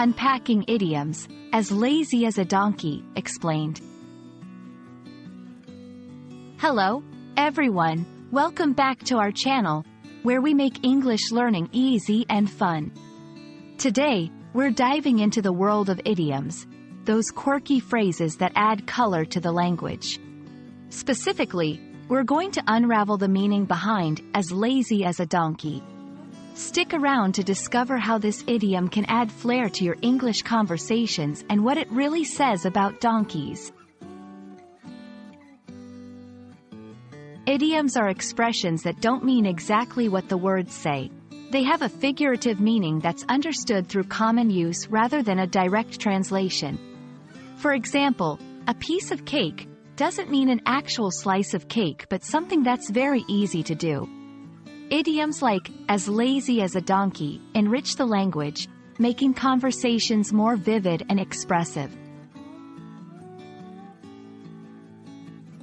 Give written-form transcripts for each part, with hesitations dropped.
Unpacking Idioms, as lazy as a donkey, explained. Hello, everyone. Welcome back to our channel, where we make English learning easy and fun. Today, we're diving into the world of idioms, those quirky phrases that add color to the language. Specifically, we're going to unravel the meaning behind as lazy as a donkey. Stick around to discover how this idiom can add flair to your English conversations and what it really says about donkeys. Idioms are expressions that don't mean exactly what the words say. They have a figurative meaning that's understood through common use rather than a direct translation. For example, a piece of cake doesn't mean an actual slice of cake but something that's very easy to do. Idioms like, as lazy as a donkey, enrich the language, making conversations more vivid and expressive.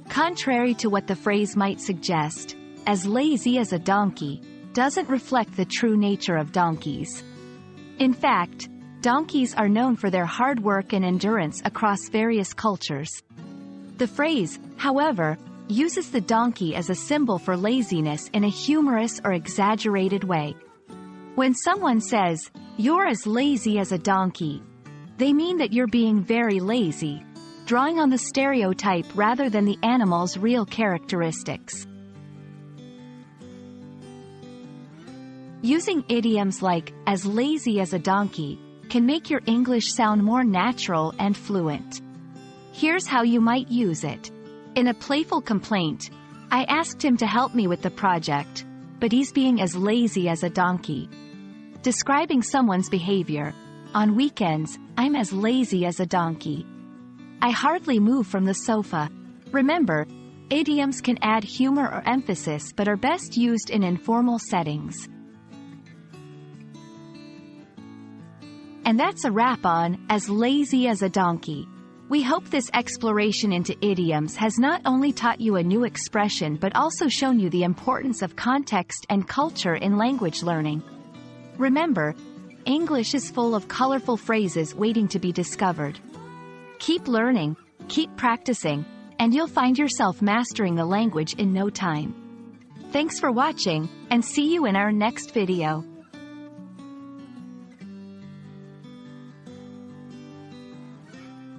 Contrary to what the phrase might suggest, as lazy as a donkey doesn't reflect the true nature of donkeys. In fact, donkeys are known for their hard work and endurance across various cultures. The phrase, however, uses the donkey as a symbol for laziness in a humorous or exaggerated way. When someone says, "You're as lazy as a donkey," they mean that you're being very lazy, drawing on the stereotype rather than the animal's real characteristics. Using idioms like, as lazy as a donkey, can make your English sound more natural and fluent. Here's how you might use it. In a playful complaint, I asked him to help me with the project, but he's being as lazy as a donkey. Describing someone's behavior, on weekends, I'm as lazy as a donkey. I hardly move from the sofa. Remember, idioms can add humor or emphasis but are best used in informal settings. And that's a wrap on as lazy as a donkey. We hope this exploration into idioms has not only taught you a new expression but also shown you the importance of context and culture in language learning. Remember, English is full of colorful phrases waiting to be discovered. Keep learning, keep practicing, and you'll find yourself mastering the language in no time. Thanks for watching, and see you in our next video.